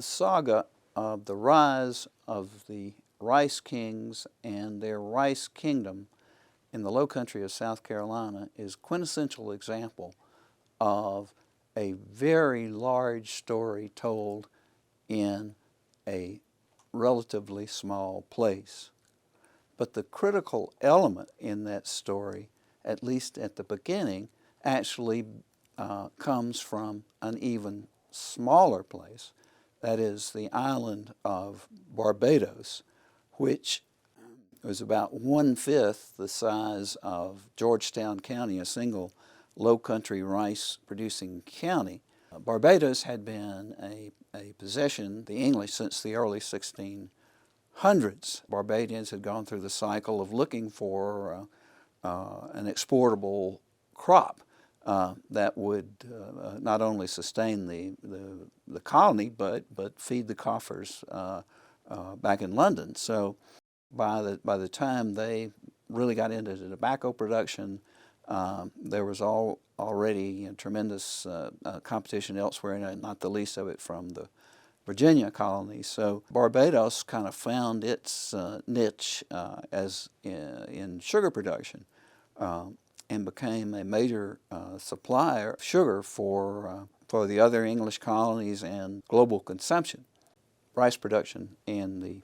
the saga of the rise of the Rice Kings and their Rice Kingdom in the low country of South Carolina is a quintessential example of a very large story told in a relatively small place. But the critical element in that story, at least at the beginning, actually comes from an even smaller place, that is the island of Barbados, which was about 1/5 the size of Georgetown County, a single low-country rice-producing county. Barbados had been a possession, the English, since the early 1600s. Barbadians had gone through the cycle of looking for an exportable crop that would not only sustain the colony, but feed the coffers back in London. So by the time they really got into the tobacco production, there was already tremendous competition elsewhere, and not the least of it from the Virginia colonies. So Barbados kind of found its niche as in sugar production and became a major supplier of sugar for the other English colonies and global consumption. Rice production in the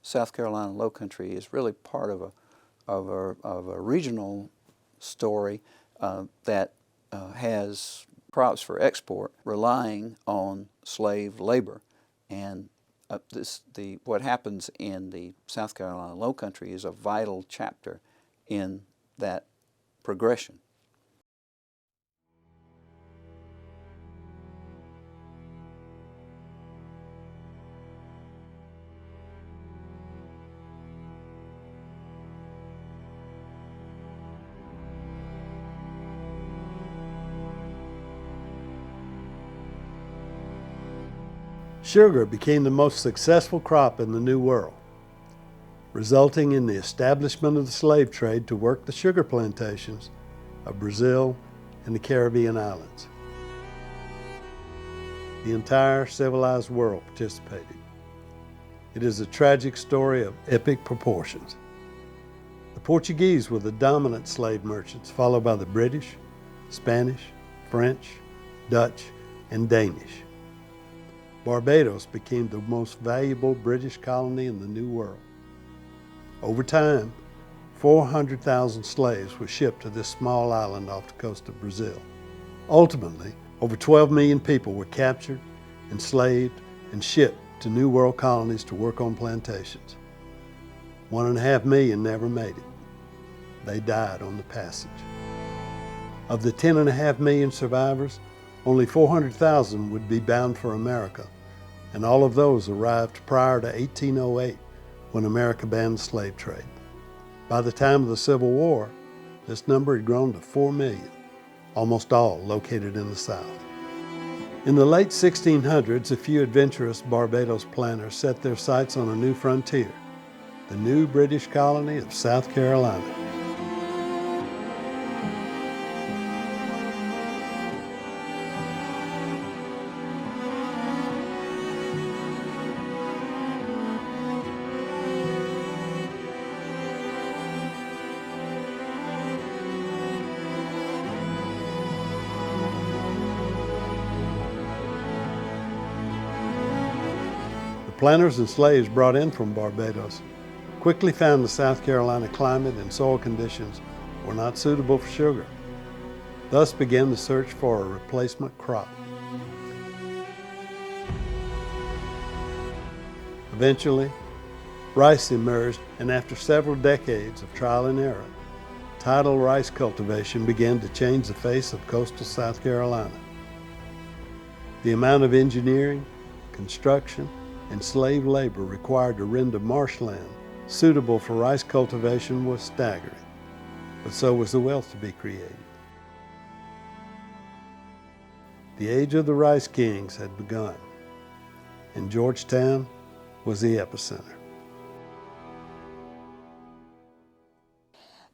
South Carolina Low Country is really part of a regional story that has crops for export relying on slave labor. And what happens in the South Carolina Low Country is a vital chapter in that progression. Sugar became the most successful crop in the New World, resulting in the establishment of the slave trade to work the sugar plantations of Brazil and the Caribbean islands. The entire civilized world participated. It is a tragic story of epic proportions. The Portuguese were the dominant slave merchants, followed by the British, Spanish, French, Dutch, and Danish. Barbados became the most valuable British colony in the New World. Over time, 400,000 slaves were shipped to this small island off the coast of Brazil. Ultimately, over 12 million people were captured, enslaved, and shipped to New World colonies to work on plantations. 1.5 million never made it. They died on the passage. Of the 10.5 million survivors, only 400,000 would be bound for America, and all of those arrived prior to 1808, when America banned the slave trade. By the time of the Civil War, this number had grown to 4 million, almost all located in the South. In the late 1600s, a few adventurous Barbados planters set their sights on a new frontier, the new British colony of South Carolina. Planters and slaves brought in from Barbados quickly found the South Carolina climate and soil conditions were not suitable for sugar. Thus began the search for a replacement crop. Eventually, rice emerged, and after several decades of trial and error, tidal rice cultivation began to change the face of coastal South Carolina. The amount of engineering, construction, and slave labor required to render marshland suitable for rice cultivation was staggering, but so was the wealth to be created. The age of the Rice Kings had begun, and Georgetown was the epicenter.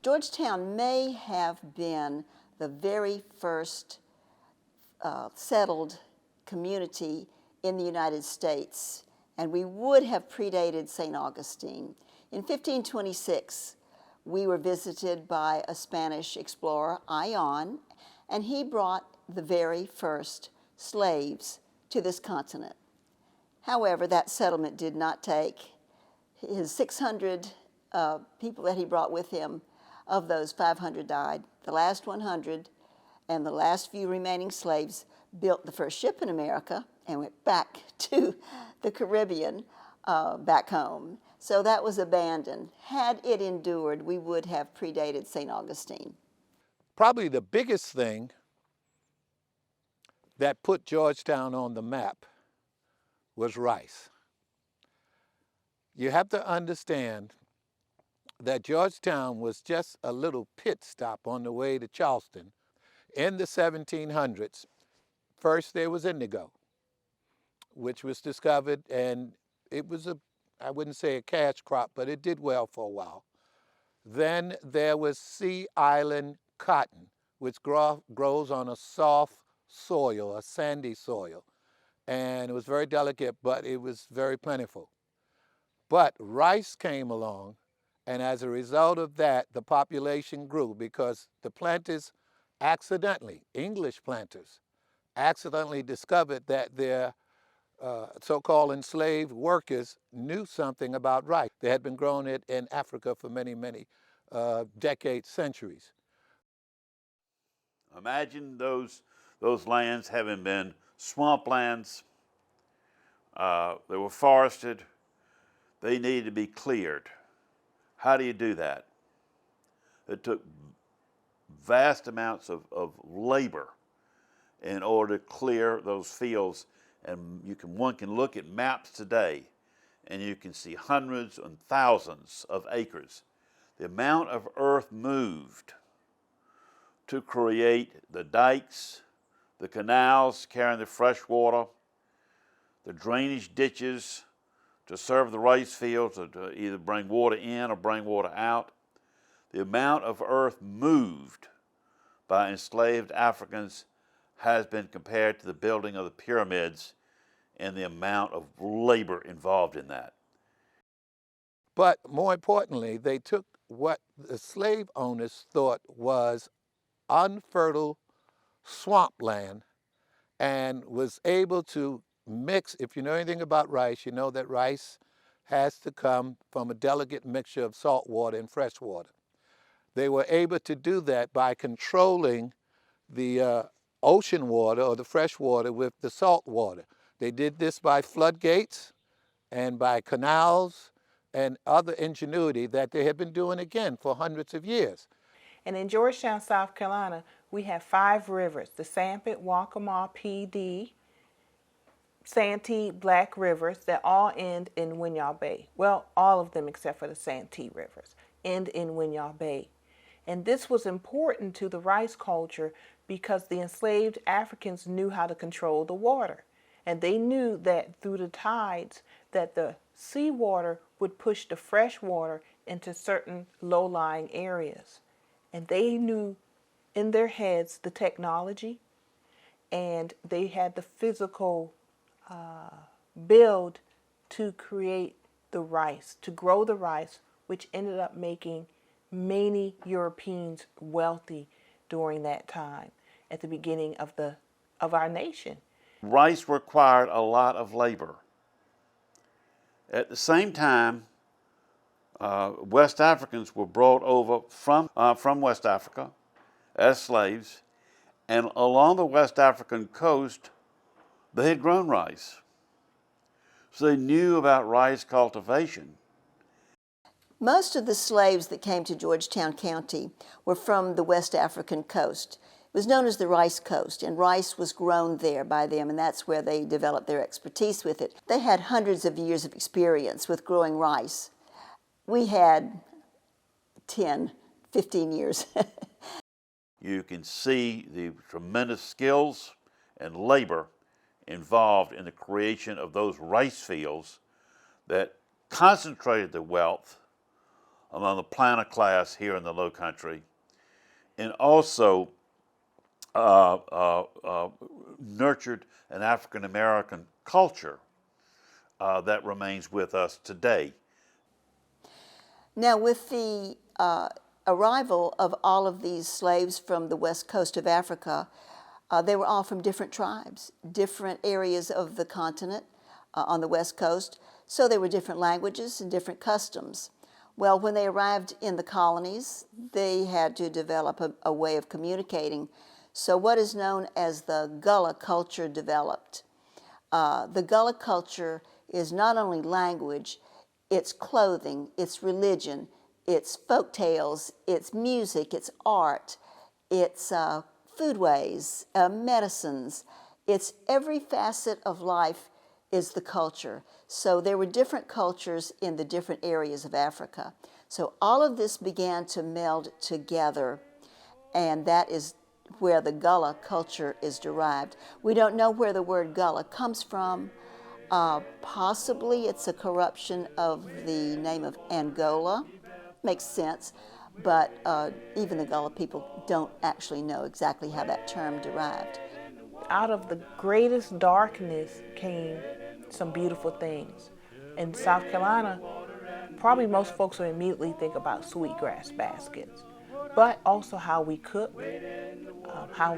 Georgetown may have been the very first settled community in the United States, and we would have predated St. Augustine. In 1526, we were visited by a Spanish explorer, Ion, and he brought the very first slaves to this continent. However, that settlement did not take. His 600 people that he brought with him, of those 500 died. The last 100 and the last few remaining slaves built the first ship in America and went back to the Caribbean, back home. So that was abandoned. Had it endured, we would have predated St. Augustine. Probably the biggest thing that put Georgetown on the map was rice. You have to understand that Georgetown was just a little pit stop on the way to Charleston. In the 1700s, first there was indigo, which was discovered, and it was I wouldn't say a cash crop, but it did well for a while. Then there was Sea Island cotton, which grows on a soft soil, a sandy soil. And it was very delicate, but it was very plentiful. But rice came along, and as a result of that, the population grew because the planters accidentally, English planters, accidentally discovered that their so-called enslaved workers knew something about rice. They had been growing it in Africa for many, many decades, centuries. Imagine those lands having been swamplands. They were forested. They needed to be cleared. How do you do that? It took vast amounts of labor in order to clear those fields. And one can look at maps today and you can see hundreds and thousands of acres. The amount of earth moved to create the dikes, the canals carrying the fresh water, the drainage ditches to serve the rice fields, or to either bring water in or bring water out. The amount of earth moved by enslaved Africans has been compared to the building of the pyramids and the amount of labor involved in that. But more importantly, they took what the slave owners thought was unfertile swampland and was able to mix. If you know anything about rice, you know that rice has to come from a delicate mixture of salt water and fresh water. They were able to do that by controlling the ocean water or the fresh water with the salt water. They did this by floodgates and by canals and other ingenuity that they had been doing again for hundreds of years. And in Georgetown, South Carolina, we have 5 rivers: the Sanpete, Waccamaw, PD, Santee, Black rivers that all end in Winyaw Bay. Well, all of them except for the Santee rivers end in Winyaw Bay. And this was important to the rice culture because the enslaved Africans knew how to control the water. And they knew that through the tides that the seawater would push the fresh water into certain low-lying areas. And they knew in their heads the technology, and they had the physical build to create the rice, to grow the rice, which ended up making many Europeans wealthy during that time at the beginning of our nation. Rice required a lot of labor. At the same time, West Africans were brought over from West Africa as slaves, and along the West African coast, they had grown rice. So they knew about rice cultivation. Most of the slaves that came to Georgetown County were from the West African coast. It was known as the Rice Coast, and rice was grown there by them, and that's where they developed their expertise with it. They had hundreds of years of experience with growing rice. We had 10, 15 years. You can see the tremendous skills and labor involved in the creation of those rice fields that concentrated the wealth among the planter class here in the Low Country, and also nurtured an African American culture that remains with us today. Now, with the arrival of all of these slaves from the west coast of Africa, they were all from different tribes, different areas of the continent on the west coast, so they were different languages and different customs. Well, when they arrived in the colonies, they had to develop a way of communicating. So what is known as the Gullah culture developed. The Gullah culture is not only language, it's clothing, it's religion, it's folk tales, it's music, it's art, it's foodways, medicines. It's every facet of life is the culture. So there were different cultures in the different areas of Africa. So all of this began to meld together, and that is where the Gullah culture is derived. We don't know where the word Gullah comes from. Possibly it's a corruption of the name of Angola. Makes sense, but even the Gullah people don't actually know exactly how that term derived. Out of the greatest darkness came some beautiful things. In South Carolina, probably most folks will immediately think about sweetgrass baskets, but also how we cook, how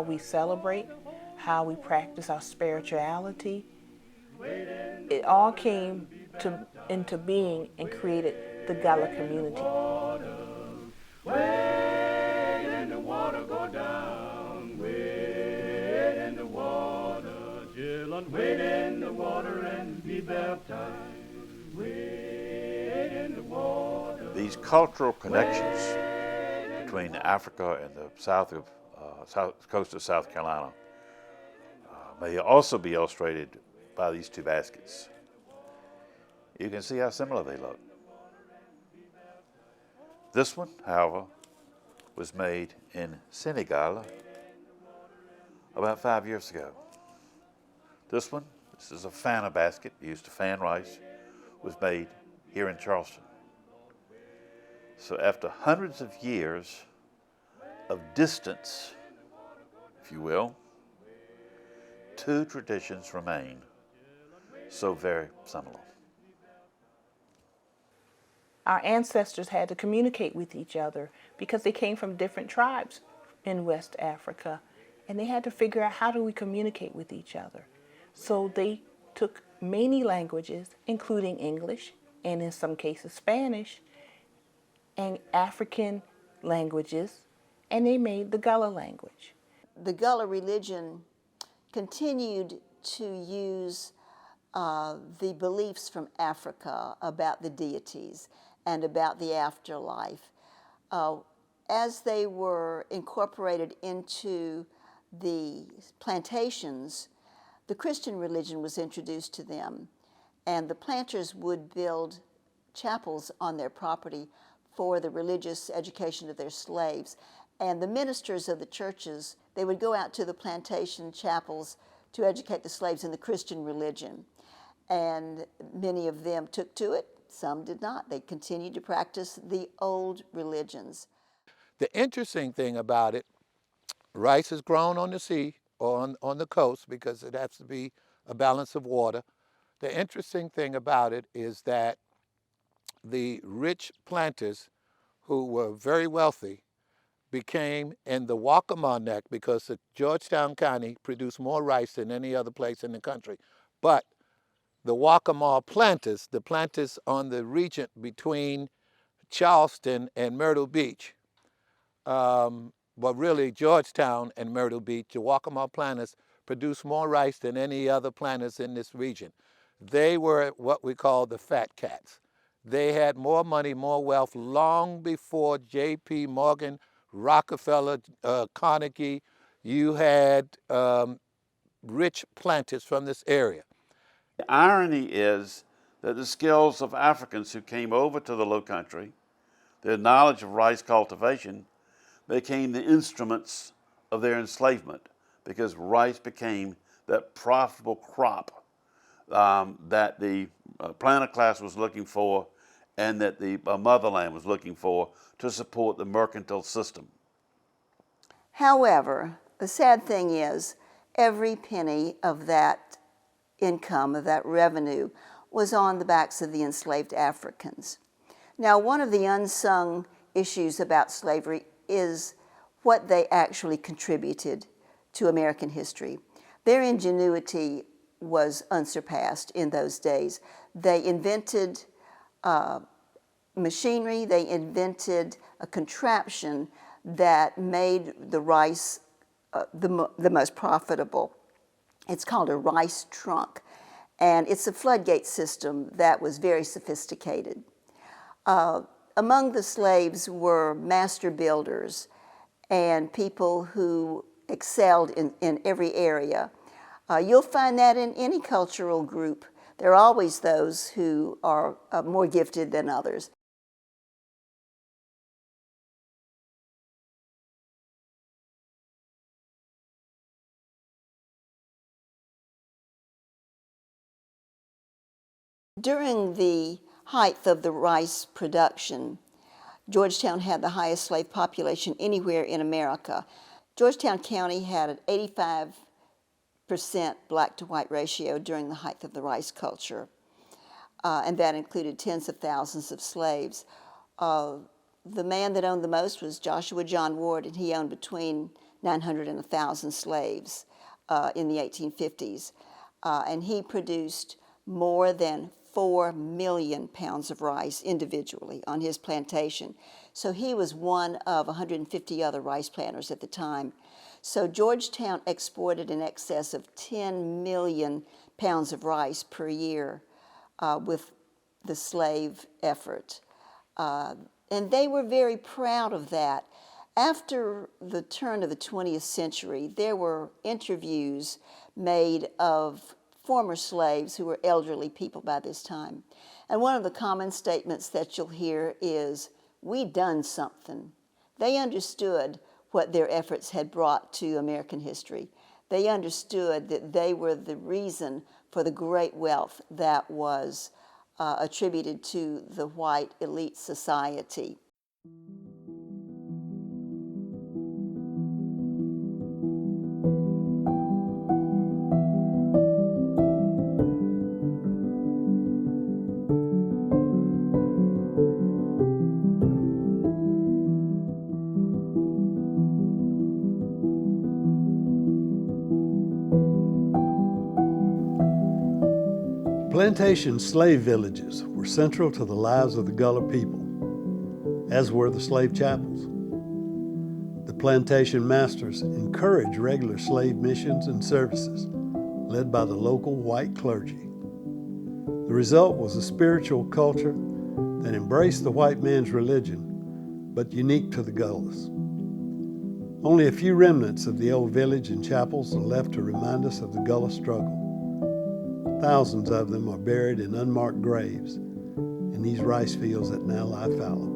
we celebrate, how we practice our spirituality. It all came into being and created the Gullah community. Wade in the water and be baptized. Wade in the water. These cultural connections between Africa and the south coast of South Carolina may also be illustrated by these two baskets. You can see how similar they look. This one, however, was made in Senegal about 5 years ago. This is a fanner basket used to fan rice, was made here in Charleston. So after hundreds of years of distance, if you will, two traditions remain so very similar. Our ancestors had to communicate with each other because they came from different tribes in West Africa, and they had to figure out, how do we communicate with each other? So they took many languages, including English, and in some cases Spanish, and African languages, and they made the Gullah language. The Gullah religion continued to use the beliefs from Africa about the deities and about the afterlife. As they were incorporated into the plantations, the Christian religion was introduced to them, and the planters would build chapels on their property for the religious education of their slaves. And the ministers of the churches, they would go out to the plantation chapels to educate the slaves in the Christian religion. And many of them took to it, some did not. They continued to practice the old religions. The interesting thing about it, rice is grown on the sea or on the coast because it has to be a balance of water. The interesting thing about it is that the rich planters who were very wealthy became in the Waccamaw Neck, because the Georgetown County produced more rice than any other place in the country. But the Waccamaw planters, the planters on the region between Charleston and Myrtle Beach, but really Georgetown and Myrtle Beach, the Waccamaw planters produced more rice than any other planters in this region. They were what we call the fat cats. They had more money, more wealth long before J.P. Morgan, Rockefeller, Carnegie. You had rich planters from this area. The irony is that the skills of Africans who came over to the Low Country, their knowledge of rice cultivation, became the instruments of their enslavement, because rice became that profitable crop that the planter class was looking for and that the motherland was looking for to support the mercantile system. However, the sad thing is, every penny of that income, of that revenue, was on the backs of the enslaved Africans. Now, one of the unsung issues about slavery is what they actually contributed to American history. Their ingenuity was unsurpassed in those days. They invented machinery, they invented a contraption that made the rice the most profitable. It's called a rice trunk, and it's a floodgate system that was very sophisticated. Among the slaves were master builders and people who excelled in every area. You'll find that in any cultural group. There are always those who are more gifted than others. During the height of the rice production, Georgetown had the highest slave population anywhere in America. Georgetown County had an 85% black to white ratio during the height of the rice culture, and that included tens of thousands of slaves. The man that owned the most was Joshua John Ward, and he owned between 900 and 1,000 slaves in the 1850s, and he produced more than 4 million pounds of rice individually on his plantation. So he was one of 150 other rice planters at the time. So Georgetown exported in excess of 10 million pounds of rice per year with the slave effort. And they were very proud of that. After the turn of the 20th century, there were interviews made of former slaves who were elderly people by this time. And one of the common statements that you'll hear is, "We done something." They understood what their efforts had brought to American history. They understood that they were the reason for the great wealth that was attributed to the white elite society. Plantation slave villages were central to the lives of the Gullah people, as were the slave chapels. The plantation masters encouraged regular slave missions and services, led by the local white clergy. The result was a spiritual culture that embraced the white man's religion, but unique to the Gullahs. Only a few remnants of the old village and chapels are left to remind us of the Gullah struggle. Thousands of them are buried in unmarked graves in these rice fields that now lie fallow.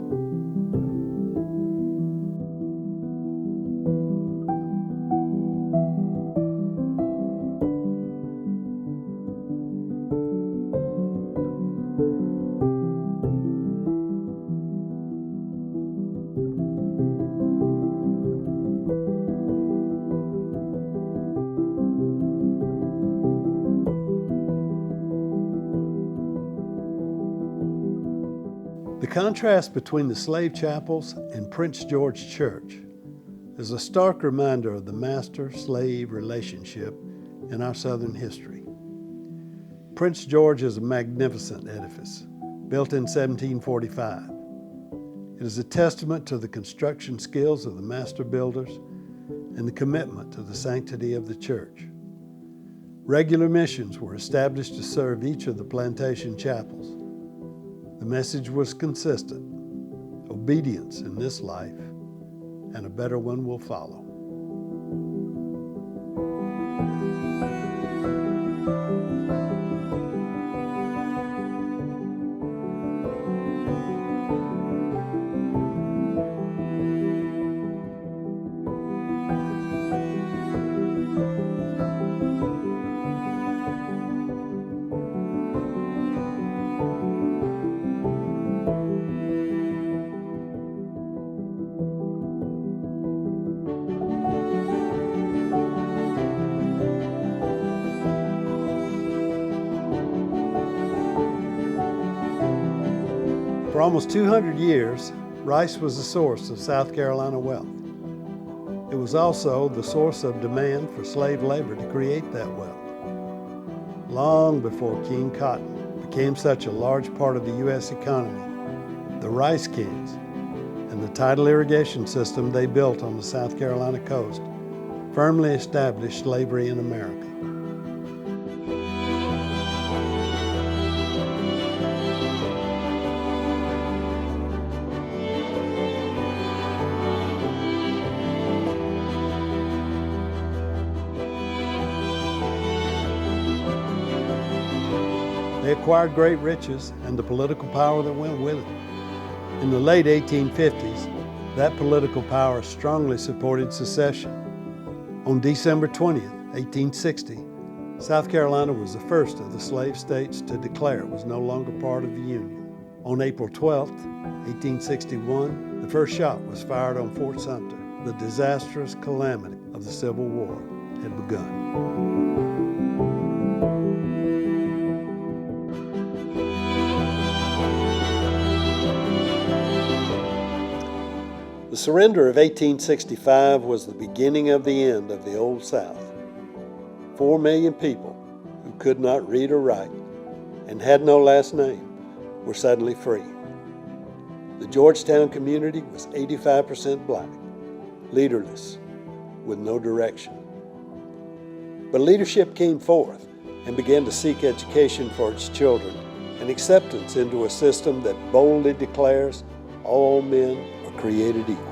The contrast between the slave chapels and Prince George Church is a stark reminder of the master-slave relationship in our Southern history. Prince George is a magnificent edifice, built in 1745. It is a testament to the construction skills of the master builders and the commitment to the sanctity of the church. Regular missions were established to serve each of the plantation chapels. The message was consistent: obedience in this life, and a better one will follow. For almost 200 years, rice was the source of South Carolina wealth. It was also the source of demand for slave labor to create that wealth. Long before King Cotton became such a large part of the U.S. economy, the Rice Kings and the tidal irrigation system they built on the South Carolina coast firmly established slavery in America. They acquired great riches and the political power that went with it. In the late 1850s, that political power strongly supported secession. On December 20th, 1860, South Carolina was the first of the slave states to declare it was no longer part of the Union. On April 12th, 1861, the first shot was fired on Fort Sumter. The disastrous calamity of the Civil War had begun. The surrender of 1865 was the beginning of the end of the Old South. 4 million people who could not read or write and had no last name were suddenly free. The Georgetown community was 85% black, leaderless, with no direction. But leadership came forth and began to seek education for its children and acceptance into a system that boldly declares all men are created equal.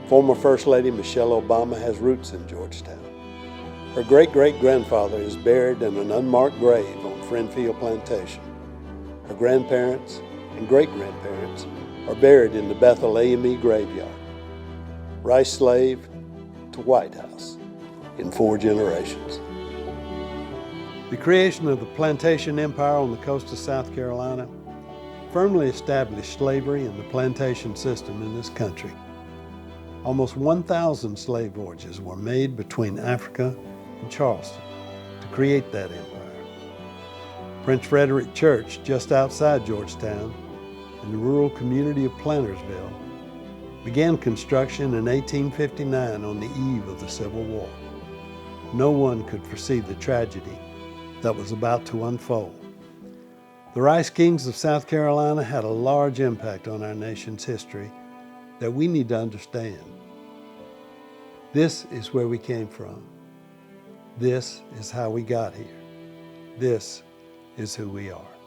Former First Lady Michelle Obama has roots in Georgetown. Her great-great-grandfather is buried in an unmarked grave on Friendfield Plantation. Her grandparents and great-grandparents are buried in the Bethel AME graveyard. Rice slave to White House in 4 generations. The creation of the plantation empire on the coast of South Carolina firmly established slavery and the plantation system in this country. Almost 1,000 slave voyages were made between Africa and Charleston to create that empire. Prince Frederick Church, just outside Georgetown, in the rural community of Plantersville, began construction in 1859 on the eve of the Civil War. No one could foresee the tragedy that was about to unfold. The Rice Kings of South Carolina had a large impact on our nation's history that we need to understand. This is where we came from. This is how we got here. This is who we are.